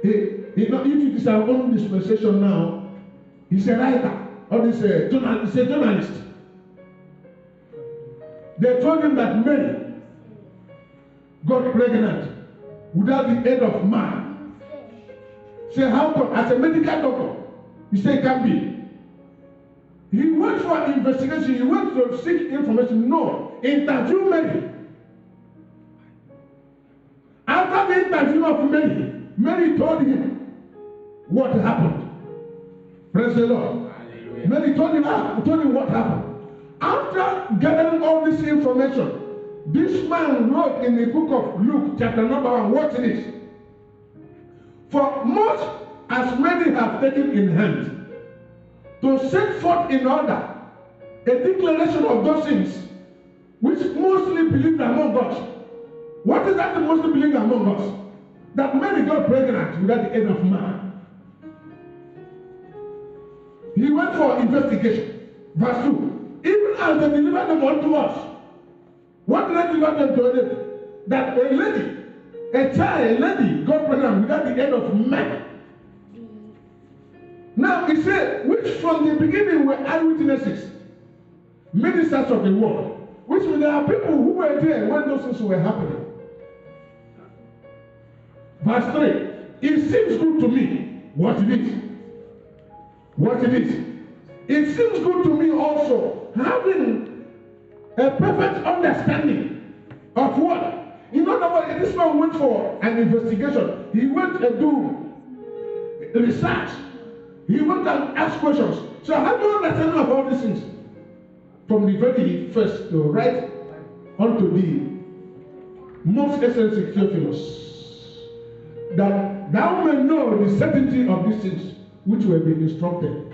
If it is our own dispensation now, he's a writer, or he's a journalist. They told him that Mary got pregnant without the aid of man. Say, how come? As a medical doctor, he said it can't be. He went for investigation, he went to seek information. No, interview Mary. After the interview of Mary, Mary told him what happened. Praise the Lord. Hallelujah. Mary told him what happened. After gathering all this information, this man wrote in the book of Luke, chapter number 1, what it is. For much as many have taken in hand to set forth in order a declaration of those things which mostly believed among us. What is that mostly believed among us? That Mary got pregnant without the aid of man. He went for investigation. Verse 2. Even as they delivered them unto us, what did they deliver them to them? That a lady got pregnant without the aid of man. Now he said, which from the beginning were eyewitnesses, ministers of the word, which means there are people who were there when those things were happening. Verse 3. It seems good to me what it is. What it is. It seems good to me also having a perfect understanding of what. In other words, this man went for an investigation. He went to do research. He went and asked questions. So how do you understand of all these things? From the very first to right onto the most essential Theophilus. That thou may know the certainty of these things which were being instructed.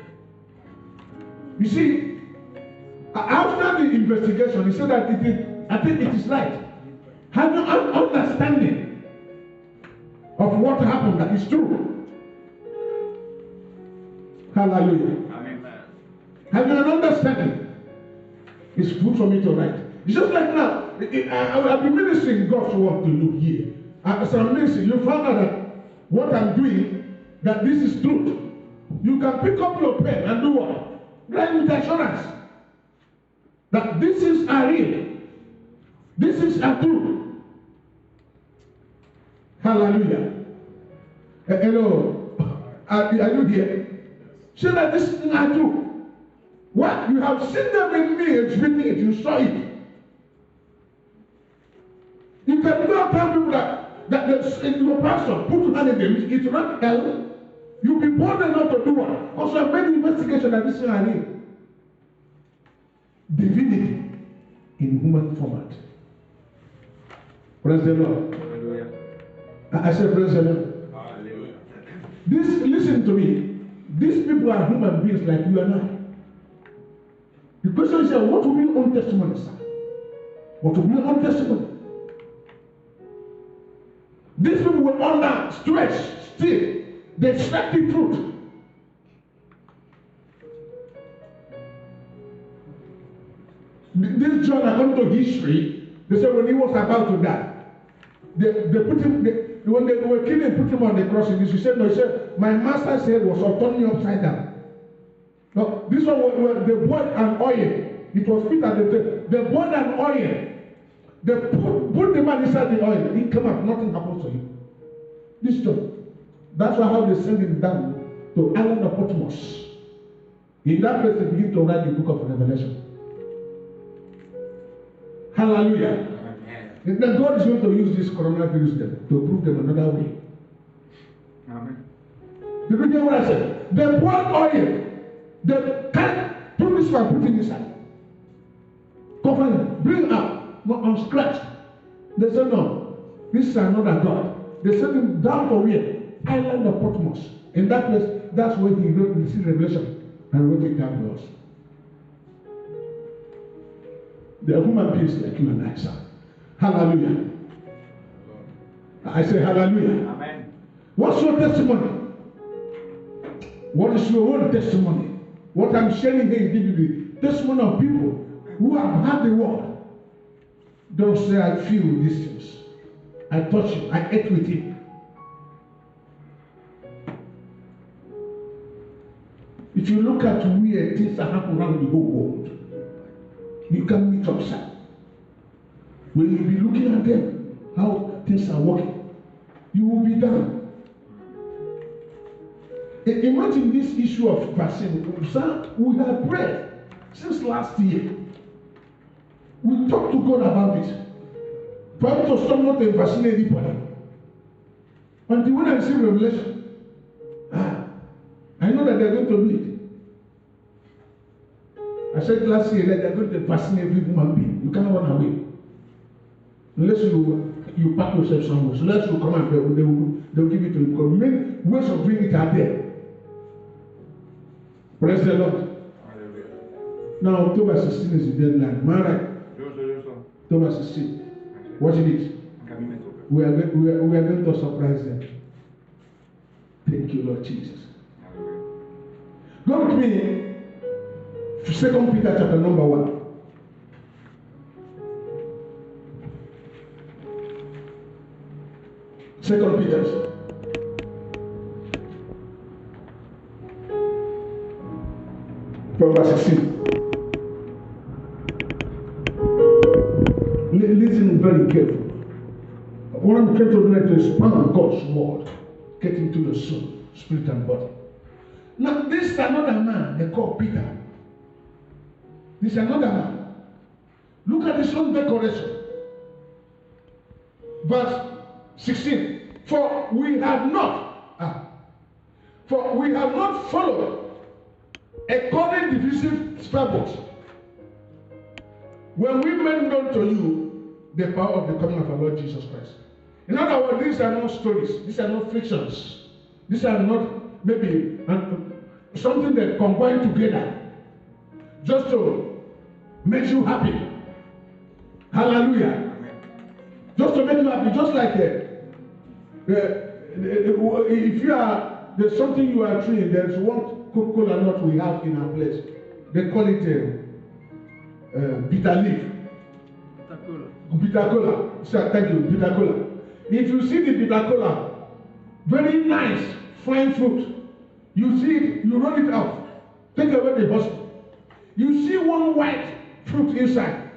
You see, after the investigation, he said that I think it is right. Having an understanding of what happened that is true. Hallelujah. Amen. Having an understanding is good for me to write. It's just like now, I've been ministering God's word to you here. As I'm ministering, you found out that what I'm doing, that this is truth. You can pick up your pen and do what? Write with assurance that this is a real. This is a truth. Hallelujah. Hello. Are you here? Say that this is not true. What? You have seen them in me exhibiting it. You saw it. You can go and tell people that your pastor put your hand in them. It's not hell. You'll be bold enough to do what? Also, I've made investigation that this is a real. Divinity in human format. Praise the Lord. Hallelujah. I said, praise the Lord. Hallelujah. Listen to me. These people are human beings like you and I. The question is, what will be your own testimony, sir? What will be your own testimony? These people were under stress still. They expect the truth. This John, according to history, they said when he was about to die, they put him, when they were killing, put him on the cross. He said, no, he said, my master's head was turning upside down. No, this one was the boiled and oil. It was Peter, they boiled and oil. They put the man inside the oil. He came out, nothing happened to him. This John. That's how they sent him down to island of Patmos. In that place, they begin to write the book of Revelation. Hallelujah. Amen. Then God is going to use this coronavirus then to prove them another way. Amen. Did you hear what I said? They poured oil. They can't put this one, put it inside. Cover him, bring out, not unscratched. They said, no, this is another God. They sent him down to where? Island of Patmos. In that place, that's when he wrote the Revelation and wrote it down to us. They are human beings like you and I, sir. Hallelujah. I say hallelujah. Amen. What's your testimony? What is your own testimony? What I'm sharing here is giving you the testimony of people who have had the word. Don't say I feel these things. I touch it. I ate with it. If you look at where things are happening around the whole world, you can meet upside. When you be looking at them, how things are working, you will be down. Imagine this issue of vaccine. We have prayed since last year. We talked to God about it. But to stop not to vaccinate anybody. Until when I receive revelation, I know that they're going to do it. I said last year that they're going to vaccinate every human being. You cannot run away. Unless you pack yourself somewhere. So unless you come and they'll give it to you. Because many ways of doing it are there. Praise the Lord. Now October 16 is the deadline. Am I right? October 16. Watching it. We are going to surprise them. Thank you, Lord Jesus. Go with me to 2 Peter chapter number 1. Second Peter. From verse 16. Listen very carefully. What I'm trying to do is to expand God's word, get into your soul, spirit, and body. Now, this is another man they call Peter. This is another man. Look at his own decoration. Verse 16. For we have not followed according to divisive fables, when we made known to you the power of the coming of our Lord Jesus Christ. In other words, these are not stories. These are not fictions. These are not maybe something that combined together just to make you happy. Hallelujah. Just to make you happy. Just like if you are, there's something you are doing, there's one Coca-Cola nut we have in our place. They call it bitter leaf. Bitter cola. So, thank you, bitter cola. If you see the bitter cola, very nice, fine fruit. You see it, you roll it out, take away the husk. You see one white fruit inside.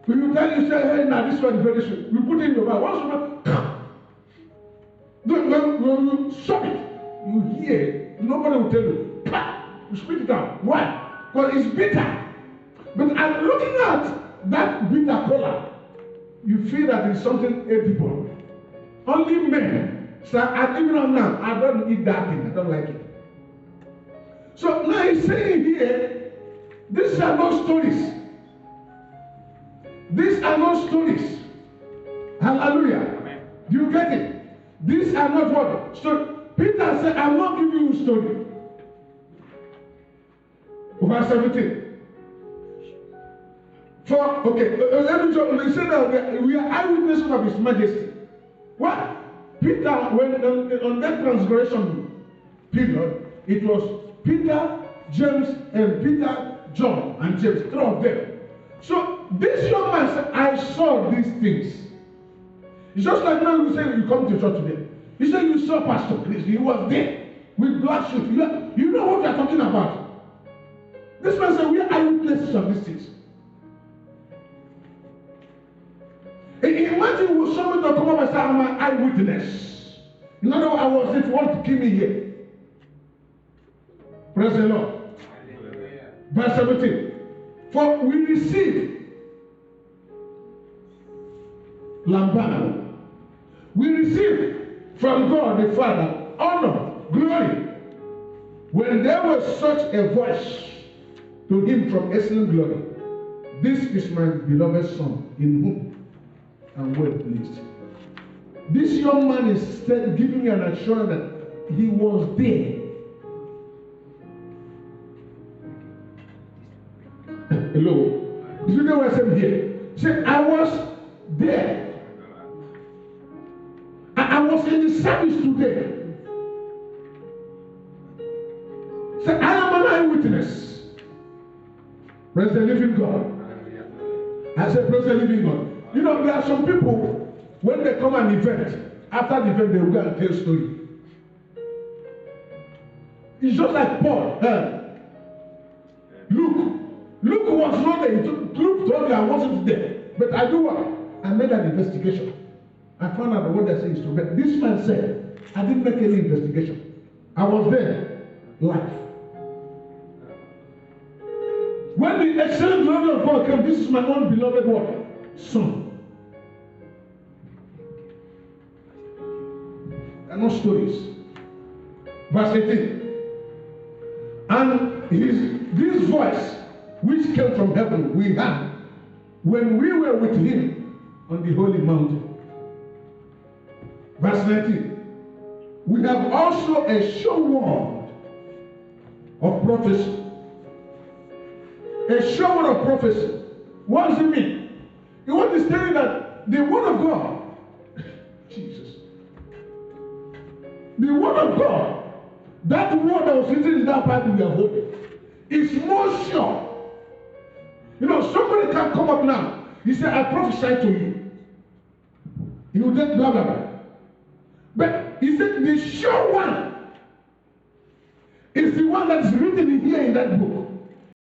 When you tell you, say, hey, now this one is very sweet. You put it in your mouth. Once when you shove it, you hear it. Nobody will tell you. You spit it out. Why? Because it's bitter. But I'm looking at that bitter cola. You feel that it's something edible. Only men. So even now, I don't eat that thing. I don't like it. So now he's saying here, these are not stories. These are not stories. Hallelujah. Amen. Do you get it? These are not what? So Peter said, I'm not giving you a story. Verse 17. Let me just say that we are eyewitnesses of His Majesty. What? Peter, when on that transgression period, it was Peter, James, and Peter, John, and James, three of them. So this young man said, I saw these things. It's just like now you say you come to church today. You say you saw Pastor Chris. He was there with black shoes. You know what we are talking about. This man said, we are eyewitnesses of these things. Imagine somebody to come up and say, I'm an eyewitness. In other words, if you want to kill me here. Praise the Lord. Verse 17. For we receive lambano. We receive from God the Father honor, glory. When there was such a voice to him from excellent glory, this is my beloved Son, in whom I'm well pleased. This young man is giving me an assurance that he was there. Hello. Did you know what I said here? Say, I was there. I was in the service today. Say, I am an eyewitness. Praise the living God. I said, praise the living God. You know, there are some people, when they come an event, after the event, they will go and tell a story. It's just like Paul. Luke was not there. Luke told me I wasn't there. But I do what? I made an investigation. I found out what they say is true. But this man said, I didn't make any investigation. I was there, live. When the excellent glory of God came, this is my own beloved what? Son. There are no stories. Verse 18. And this voice which came from heaven we heard when we were with him on the holy mountain. Verse 19. We have also a sure word of prophecy. A sure word of prophecy. What does it mean? It wants to tell you that the word of God, Jesus, the word of God, that word that was written in that Bible we are holding, is more sure. You know, somebody can come up now. He said, I prophesy to you. He will take blah, blah, blah. But he said, the sure one is the one that is written in here in that book.